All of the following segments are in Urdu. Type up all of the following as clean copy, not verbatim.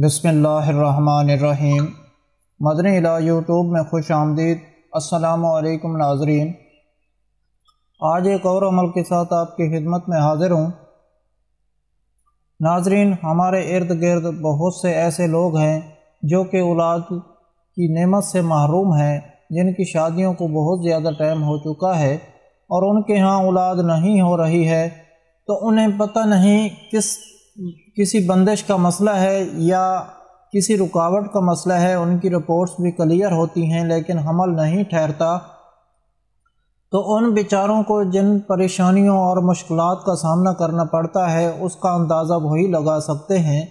بسم اللہ الرحمن الرحیم۔ مدنی الہ یوٹیوب میں خوش آمدید۔ السلام علیکم ناظرین، آج ایک اور عمل کے ساتھ آپ کی خدمت میں حاضر ہوں۔ ناظرین، ہمارے ارد گرد بہت سے ایسے لوگ ہیں جو کہ اولاد کی نعمت سے محروم ہیں، جن کی شادیوں کو بہت زیادہ ٹائم ہو چکا ہے اور ان کے ہاں اولاد نہیں ہو رہی ہے، تو انہیں پتہ نہیں کسی بندش کا مسئلہ ہے یا کسی رکاوٹ کا مسئلہ ہے۔ ان کی رپورٹس بھی کلیئر ہوتی ہیں لیکن حمل نہیں ٹھہرتا، تو ان بیچاروں کو جن پریشانیوں اور مشکلات کا سامنا کرنا پڑتا ہے اس کا اندازہ وہی لگا سکتے ہیں۔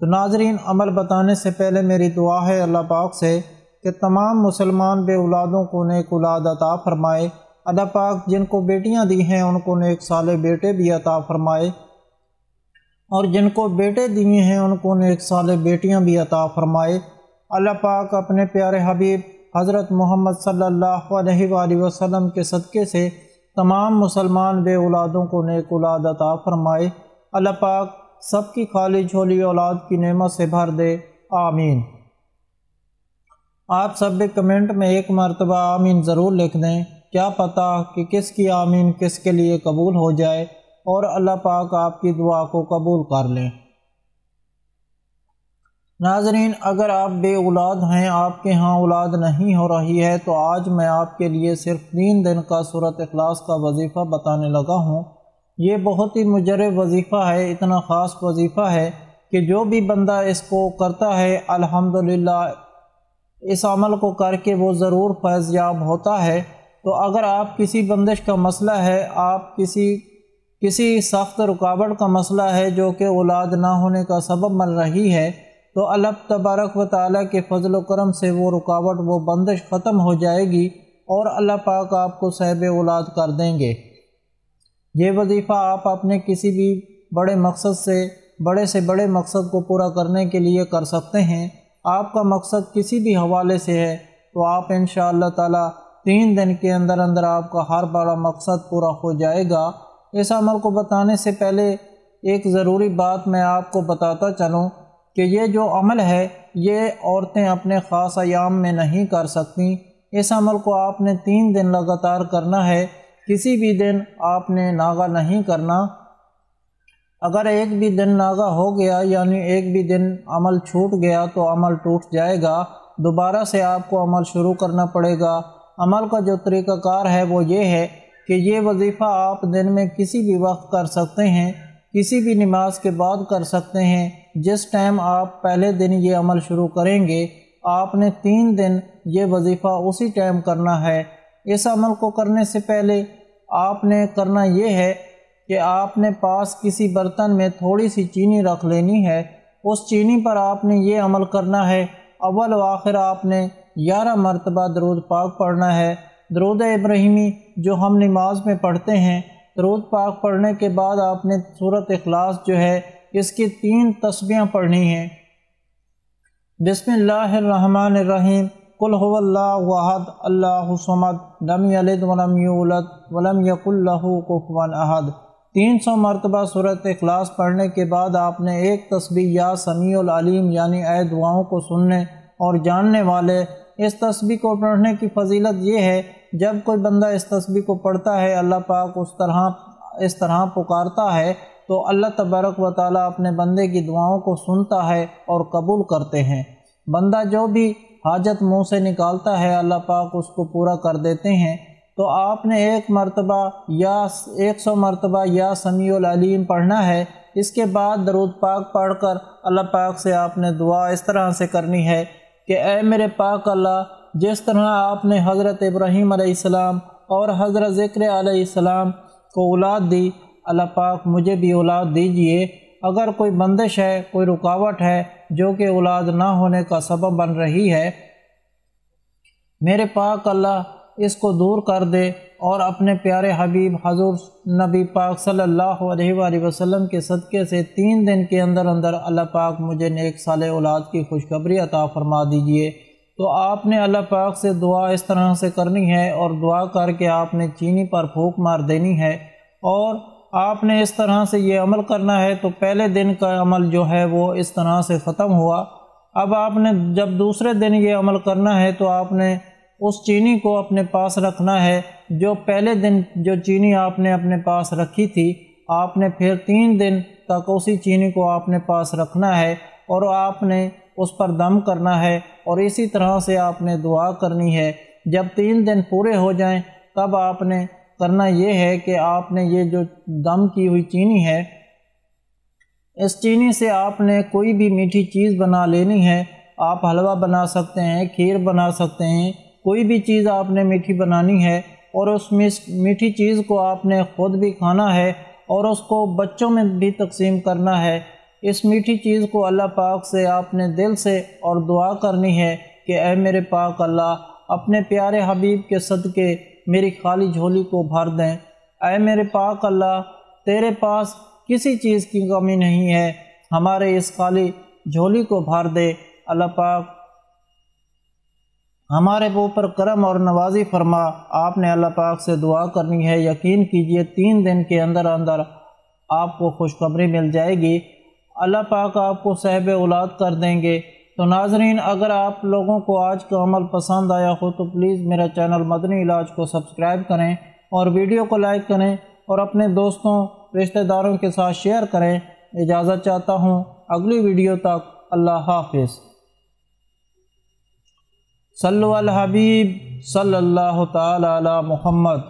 تو ناظرین، عمل بتانے سے پہلے میری دعا ہے اللہ پاک سے کہ تمام مسلمان بے اولادوں کو نیک اولاد عطا فرمائے۔ اللہ پاک جن کو بیٹیاں دی ہیں ان کو نیک صالح بیٹے بھی عطا فرمائے، اور جن کو بیٹے دیے ہیں ان کو نیک صالح بیٹیاں بھی عطا فرمائے۔ اللہ پاک اپنے پیارے حبیب حضرت محمد صلی اللہ علیہ وآلہ وسلم کے صدقے سے تمام مسلمان بے اولادوں کو نیک اولاد عطا فرمائے۔ اللہ پاک سب کی خالی جھولی اولاد کی نعمت سے بھر دے، آمین۔ آپ سب بھی کمنٹ میں ایک مرتبہ آمین ضرور لکھ دیں، کیا پتہ کہ کس کی آمین کس کے لیے قبول ہو جائے اور اللہ پاک آپ کی دعا کو قبول کر لیں۔ ناظرین، اگر آپ بے اولاد ہیں، آپ کے ہاں اولاد نہیں ہو رہی ہے، تو آج میں آپ کے لیے صرف 3 دن کا سورۃ اخلاص کا وظیفہ بتانے لگا ہوں۔ یہ بہت ہی مجرب وظیفہ ہے، اتنا خاص وظیفہ ہے کہ جو بھی بندہ اس کو کرتا ہے الحمدللہ اس عمل کو کر کے وہ ضرور فیض یاب ہوتا ہے۔ تو اگر آپ کسی بندش کا مسئلہ ہے، آپ کسی سخت رکاوٹ کا مسئلہ ہے جو کہ اولاد نہ ہونے کا سبب بن رہی ہے، تو اللہ تبارک و تعالیٰ کے فضل و کرم سے وہ رکاوٹ، وہ بندش ختم ہو جائے گی اور اللہ پاک آپ کو صاحب اولاد کر دیں گے۔ یہ وظیفہ آپ اپنے کسی بھی بڑے سے بڑے مقصد کو پورا کرنے کے لیے کر سکتے ہیں۔ آپ کا مقصد کسی بھی حوالے سے ہے تو آپ انشاءاللہ تعالیٰ 3 دن کے اندر اندر آپ کا ہر بڑا مقصد پورا ہو جائے گا۔ اس عمل کو بتانے سے پہلے ایک ضروری بات میں آپ کو بتاتا چلوں کہ یہ جو عمل ہے یہ عورتیں اپنے خاص ایام میں نہیں کر سکتیں۔ اس عمل کو آپ نے 3 دن لگاتار کرنا ہے، کسی بھی دن آپ نے ناغہ نہیں کرنا۔ اگر ایک بھی دن ناغہ ہو گیا، یعنی ایک بھی دن عمل چھوٹ گیا، تو عمل ٹوٹ جائے گا، دوبارہ سے آپ کو عمل شروع کرنا پڑے گا۔ عمل کا جو طریقہ کار ہے وہ یہ ہے کہ یہ وظیفہ آپ دن میں کسی بھی وقت کر سکتے ہیں، کسی بھی نماز کے بعد کر سکتے ہیں۔ جس ٹائم آپ پہلے دن یہ عمل شروع کریں گے، آپ نے 3 دن یہ وظیفہ اسی ٹائم کرنا ہے۔ اس عمل کو کرنے سے پہلے آپ نے کرنا یہ ہے کہ آپ نے پاس کسی برتن میں تھوڑی سی چینی رکھ لینی ہے۔ اس چینی پر آپ نے یہ عمل کرنا ہے، اول و آخر آپ نے 11 مرتبہ درود پاک پڑھنا ہے۔ درود ابراہیمی جو ہم نماز میں پڑھتے ہیں، درود پاک پڑھنے کے بعد آپ نے سورۃ اخلاص جو ہے اس کی 3 تسبیحیں پڑھنی ہیں۔ بسم اللہ الرحمن الرحیم، قل هو اللہ احد اللہ الصمد لم یلد ولم یولد ولم یکن لہ کفوا احد۔ 300 مرتبہ سورۃ اخلاص پڑھنے کے بعد آپ نے ایک تسبیح یا سمیع العلیم، یعنی اے دعاؤں کو سننے اور جاننے والے، اس تسبیح کو پڑھنے کی فضیلت یہ ہے، جب کوئی بندہ اس تسبیح کو پڑھتا ہے، اللہ پاک اس طرح پکارتا ہے تو اللہ تبارک و تعالیٰ اپنے بندے کی دعاؤں کو سنتا ہے اور قبول کرتے ہیں۔ بندہ جو بھی حاجت منہ سے نکالتا ہے اللہ پاک اس کو پورا کر دیتے ہیں۔ تو آپ نے 1 مرتبہ یا 100 مرتبہ یا سمیع العلیم پڑھنا ہے۔ اس کے بعد درود پاک پڑھ کر اللہ پاک سے آپ نے دعا اس طرح سے کرنی ہے کہ اے میرے پاک اللہ، جس طرح آپ نے حضرت ابراہیم علیہ السلام اور حضرت ذکر علیہ السلام کو اولاد دی، اللہ پاک مجھے بھی اولاد دیجئے۔ اگر کوئی بندش ہے، کوئی رکاوٹ ہے جو کہ اولاد نہ ہونے کا سبب بن رہی ہے، میرے پاک اللہ اس کو دور کر دے، اور اپنے پیارے حبیب حضور نبی پاک صلی اللہ علیہ وآلہ وسلم کے صدقے سے 3 دن کے اندر اندر اللہ پاک مجھے نیک صالح اولاد کی خوشخبری عطا فرما دیجئے۔ تو آپ نے اللہ پاک سے دعا اس طرح سے کرنی ہے، اور دعا کر کے آپ نے چینی پر پھونک مار دینی ہے، اور آپ نے اس طرح سے یہ عمل کرنا ہے۔ تو پہلے دن کا عمل جو ہے وہ اس طرح سے ختم ہوا۔ اب آپ نے جب دوسرے دن یہ عمل کرنا ہے تو آپ نے اس چینی کو اپنے پاس رکھنا ہے جو پہلے دن جو چینی آپ نے اپنے پاس رکھی تھی، آپ نے پھر 3 دن تک اسی چینی کو آپ نے پاس رکھنا ہے اور آپ نے اس پر دم کرنا ہے، اور اسی طرح سے آپ نے دعا کرنی ہے۔ جب 3 دن پورے ہو جائیں تب آپ نے کرنا یہ ہے کہ آپ نے یہ جو دم کی ہوئی چینی ہے، اس چینی سے آپ نے کوئی بھی میٹھی چیز بنا لینی ہے۔ آپ حلوہ بنا سکتے ہیں، کھیر بنا سکتے ہیں، کوئی بھی چیز آپ نے میٹھی بنانی ہے، اور اس میٹھی چیز کو آپ نے خود بھی کھانا ہے اور اس کو بچوں میں بھی تقسیم کرنا ہے۔ اس میٹھی چیز کو اللہ پاک سے آپ نے دل سے اور دعا کرنی ہے کہ اے میرے پاک اللہ، اپنے پیارے حبیب کے صدقے میری خالی جھولی کو بھر دیں۔ اے میرے پاک اللہ، تیرے پاس کسی چیز کی کمی نہیں ہے، ہمارے اس خالی جھولی کو بھر دے۔ اللہ پاک ہمارے اوپر کرم اور نوازی فرما۔ آپ نے اللہ پاک سے دعا کرنی ہے، یقین کیجئے 3 دن کے اندر اندر آپ کو خوشخبری مل جائے گی، اللہ پاک آپ کو صاحب اولاد کر دیں گے۔ تو ناظرین، اگر آپ لوگوں کو آج کا عمل پسند آیا ہو تو پلیز میرا چینل مدنی علاج کو سبسکرائب کریں اور ویڈیو کو لائک کریں اور اپنے دوستوں رشتہ داروں کے ساتھ شیئر کریں۔ اجازت چاہتا ہوں، اگلی ویڈیو تک اللہ حافظ۔ صلو علی الحبیب صلی اللہ تعالی علی محمد۔